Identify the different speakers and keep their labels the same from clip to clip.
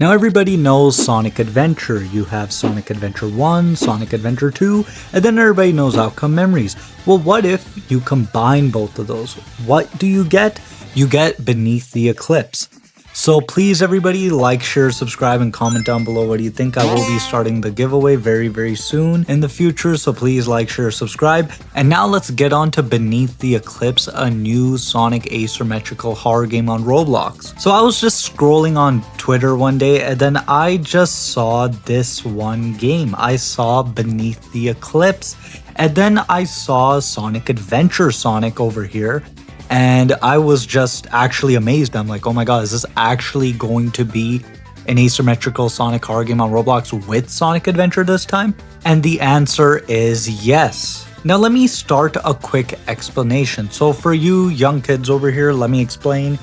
Speaker 1: Now everybody knows Sonic Adventure. You have Sonic Adventure 1, Sonic Adventure 2, and then everybody knows Outcome Memories. Well, what if you combine both of those? What do you get? You get Beneath the Eclipse. So please everybody like, share, subscribe, and comment down below what do you think. I will be starting the giveaway very soon in the future, so please like, share, subscribe. And now let's get on to Beneath the Eclipse, a new Sonic asymmetrical horror game on Roblox. So I was just scrolling on Twitter one day and then I just saw this one game. I saw Beneath the Eclipse and then I saw Sonic Adventure Sonic over here. And I was just actually amazed. I'm like, oh my god, is this actually going to be an asymmetrical Sonic horror game on Roblox with Sonic Adventure this time? And the answer is yes. Now let me start a quick explanation. So for you young kids over here, let me explain.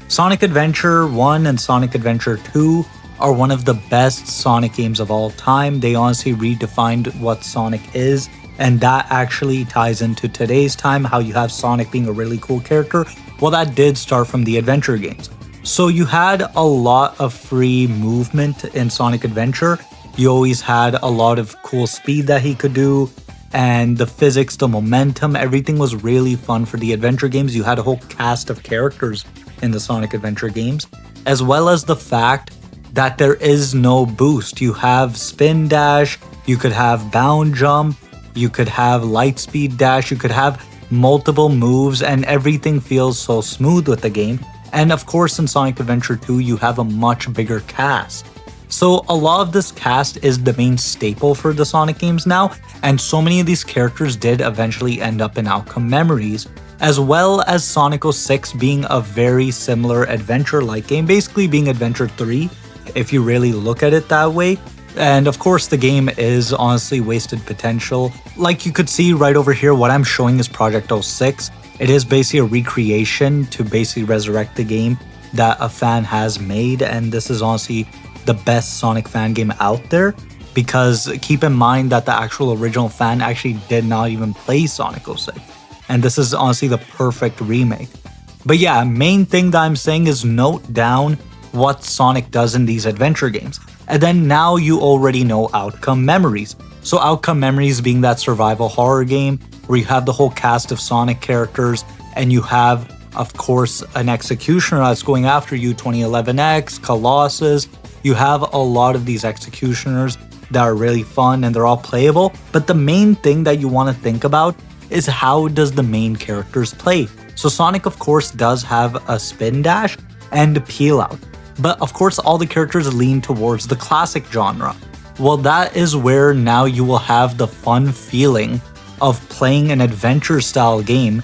Speaker 1: Sonic Adventure 1 and Sonic Adventure 2 are one of the best Sonic games of all time. They honestly redefined what Sonic is. And that actually ties into today's time, how you have Sonic being a really cool character. Well, that did start from the adventure games. So you had a lot of free movement in Sonic Adventure. You always had a lot of cool speed that he could do. And the physics, the momentum, everything was really fun for the adventure games. You had a whole cast of characters in the Sonic Adventure games. As well as the fact that there is no boost. You have spin dash, you could have bound jump, you could have light speed dash, you could have multiple moves, and everything feels so smooth with the game. And of course in Sonic Adventure 2 you have a much bigger cast. So a lot of this cast is the main staple for the Sonic games now, and so many of these characters did eventually end up in Outcome Memories, as well as Sonic 06 being a very similar adventure-like game, basically being Adventure 3, if you really look at it that way. And of course the game is honestly wasted potential. Like you could see right over here, what I'm showing is Project 06. It is basically a recreation to basically resurrect the game that a fan has made, and this is honestly the best Sonic fan game out there, because keep in mind that the actual original fan actually did not even play Sonic 06, and this is honestly the perfect remake. But yeah, main thing that I'm saying is note down what Sonic does in these adventure games. And then now you already know Outcome Memories. So Outcome Memories being that survival horror game where you have the whole cast of Sonic characters and you have, of course, an executioner that's going after you, 2011X, Colossus. You have a lot of these executioners that are really fun and they're all playable. But the main thing that you want to think about is how does the main characters play? So Sonic, of course, does have a spin dash and a peel out. But of course, all the characters lean towards the classic genre. Well, that is where now you will have the fun feeling of playing an adventure style game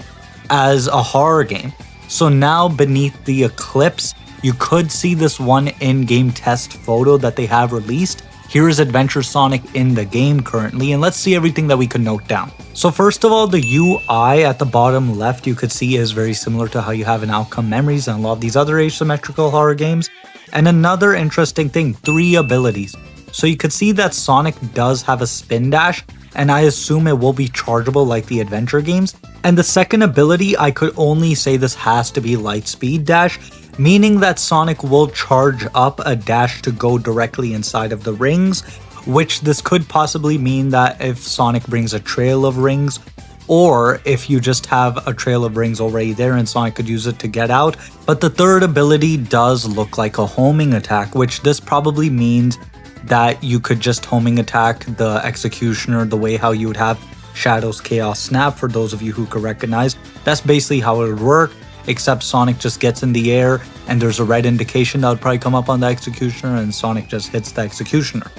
Speaker 1: as a horror game. So now Beneath the Eclipse, you could see this one in-game test photo that they have released. Here is Adventure Sonic in the game currently, and let's see everything that we could note down. So first of all, the UI at the bottom left you could see is very similar to how you have in Outcome Memories and a lot of these other asymmetrical horror games. And another interesting thing, 3 abilities. So you could see that Sonic does have a spin dash, and I assume it will be chargeable like the adventure games. And the second ability, I could only say this has to be light speed dash, meaning that Sonic will charge up a dash to go directly inside of the rings, which this could possibly mean that if Sonic brings a trail of rings, or if you just have a trail of rings already there and Sonic could use it to get out. But the third ability does look like a homing attack, which this probably means that you could just homing attack the executioner the way how you would have Shadow's Chaos Snap, for those of you who could recognize. That's basically how it would work, except Sonic just gets in the air and there's a red indication that would probably come up on the executioner and Sonic just hits the executioner.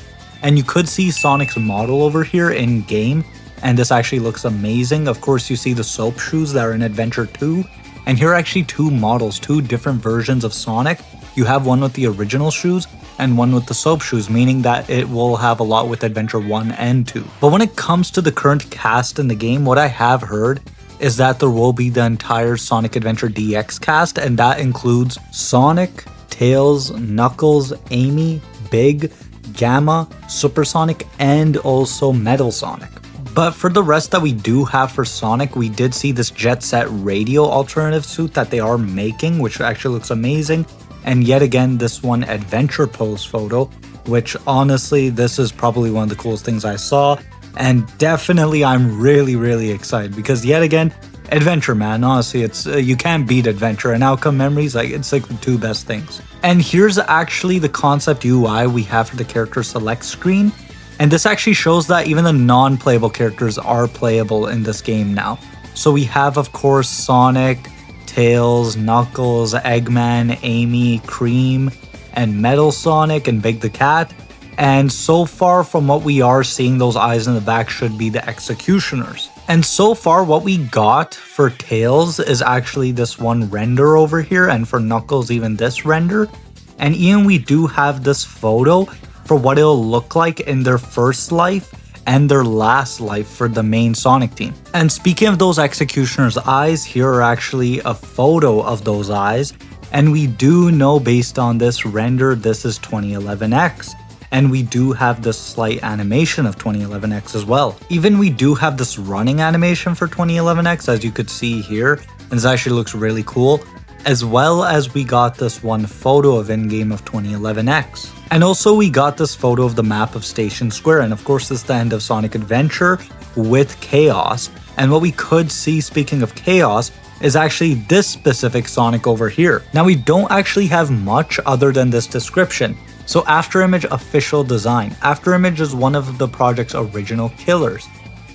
Speaker 1: And you could see Sonic's model over here in game, and this actually looks amazing. Of course, you see the soap shoes that are in Adventure 2, and here are actually 2 models, 2 different versions of Sonic. You have one with the original shoes and one with the soap shoes, meaning that it will have a lot with Adventure 1 and 2. But when it comes to the current cast in the game, what I have heard is that there will be the entire Sonic Adventure DX cast, and that includes Sonic, Tails, Knuckles, Amy, Big, Gamma, Supersonic, and also Metal Sonic. But for the rest that we do have for Sonic, we did see this Jet Set Radio alternative suit that they are making, which actually looks amazing. and yet again this one adventure pose photo, which honestly this is probably one of the coolest things I saw, and definitely I'm really excited because yet again adventure, man. Honestly, it's you can't beat adventure, and outcome memories, like it's like the two best things. And here's actually the concept UI we have for the character select screen, and this actually shows that even the non-playable characters are playable in this game now. So we have, of course, Sonic, Tails, Knuckles, Eggman, Amy, Cream, and Metal Sonic, and Big the Cat. And so far from what we are seeing, those eyes in the back should be the executioners. And so far what we got for Tails is actually this one render over here, and for Knuckles even this render. And even we do have this photo for what it'll look like in their first life and their last life for the main Sonic team. And speaking of those executioners' eyes, here are actually a photo of those eyes. And we do know based on this render, this is 2011X. And we do have this slight animation of 2011X as well. Even we do have this running animation for 2011X, as you could see here, and this actually looks really cool, as well as we got this one photo of in-game of 2011X. And also we got this photo of the map of Station Square, and of course this is the end of Sonic Adventure with Chaos. And what we could see, speaking of Chaos, is actually this specific Sonic over here. Now we don't actually have much other than this description. So Afterimage official design. Afterimage is one of the project's original killers.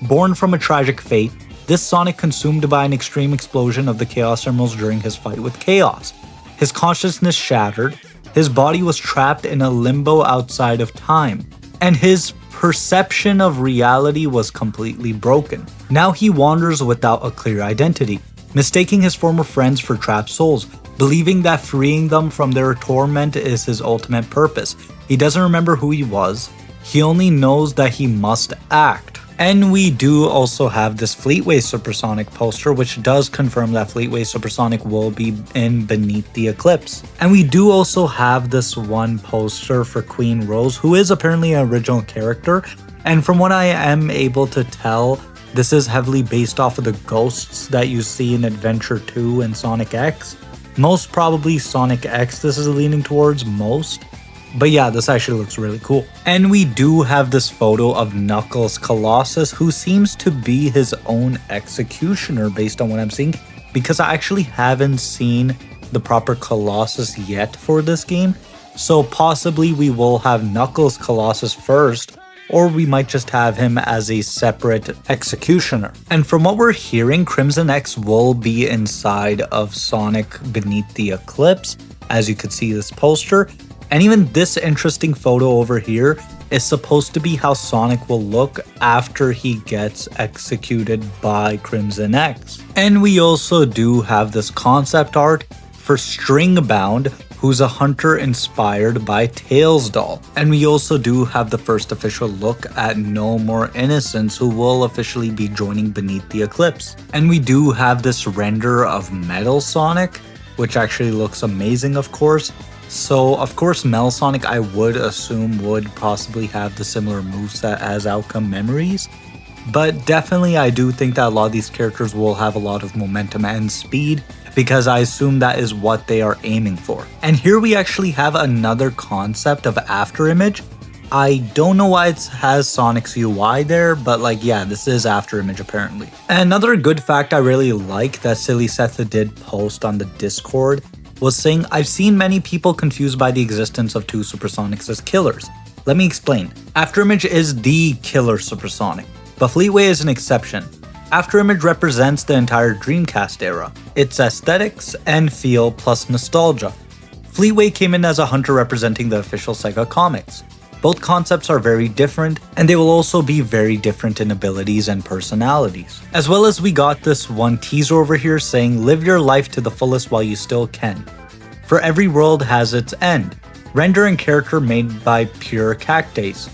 Speaker 1: Born from a tragic fate, this Sonic consumed by an extreme explosion of the Chaos Emeralds during his fight with Chaos. His consciousness shattered, his body was trapped in a limbo outside of time, and his perception of reality was completely broken. Now he wanders without a clear identity, mistaking his former friends for trapped souls, believing that freeing them from their torment is his ultimate purpose. He doesn't remember who he was, he only knows that he must act. And we do also have this Fleetway Supersonic poster, which does confirm that Fleetway Supersonic will be in Beneath the Eclipse. And we do also have this one poster for Queen Rose, who is apparently an original character. And from what I am able to tell, this is heavily based off of the ghosts that you see in Adventure 2 and Sonic X. Most probably Sonic X this is leaning towards most. But yeah, this actually looks really cool. And we do have this photo of Knuckles Colossus, who seems to be his own executioner based on what I'm seeing, because I actually haven't seen the proper Colossus yet for this game. So possibly we will have Knuckles Colossus first, or we might just have him as a separate executioner. And from what we're hearing, Crimson X will be inside of Sonic Beneath the Eclipse, as you could see this poster. And even this interesting photo over here is supposed to be how Sonic will look after he gets executed by Crimson X. And we also do have this concept art for Stringbound, who's a hunter inspired by Tails doll. And we also do have the first official look at No More Innocence, who will officially be joining Beneath the Eclipse. And we do have this render of Metal Sonic, which actually looks amazing, of course. So, of course, Metal Sonic, I would assume, would possibly have the similar moveset as Outcome Memories. But definitely, I do think that a lot of these characters will have a lot of momentum and speed, because I assume that is what they are aiming for. And here we actually have another concept of Afterimage. I don't know why it has Sonic's UI there, but like, yeah, this is Afterimage apparently. And another good fact I really like that Silly Seth did post on the Discord was saying, I've seen many people confused by the existence of two Supersonics as killers. Let me explain. Afterimage is the killer Supersonic, but Fleetway is an exception. Afterimage represents the entire Dreamcast era, its aesthetics and feel plus nostalgia. Fleetway came in as a hunter representing the official Sega comics. Both concepts are very different, and they will also be very different in abilities and personalities. As well as we got this one teaser over here saying, live your life to the fullest while you still can. For every world has its end. Render and character made by pure cactus.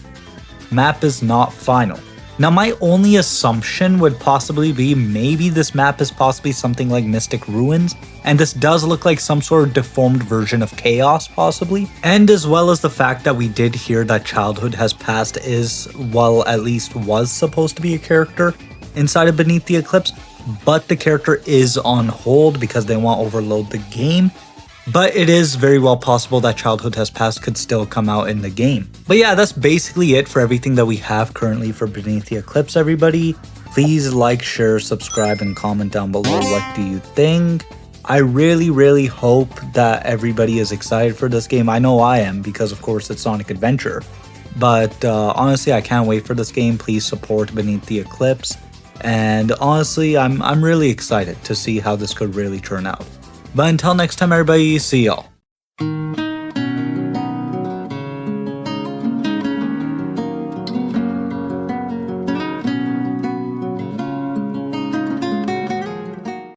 Speaker 1: Map is not final. Now my only assumption would possibly be maybe this map is possibly something like Mystic Ruins, and this does look like some sort of deformed version of Chaos possibly. And as well as the fact that we did hear that Childhood Has Passed is, well, at least was supposed to be a character inside of Beneath the Eclipse, but the character is on hold because they want to overload the game. But it is very well possible that Childhood Has Passed could still come out in the game. But yeah, that's basically it for everything that we have currently for Beneath the Eclipse, everybody. Please like, share, subscribe, and comment down below what do you think. I really hope that everybody is excited for this game. I know I am, because of course it's Sonic Adventure. But honestly, I can't wait for this game. Please support Beneath the Eclipse. And honestly, I'm really excited to see how this could really turn out. But until next time, everybody, see y'all.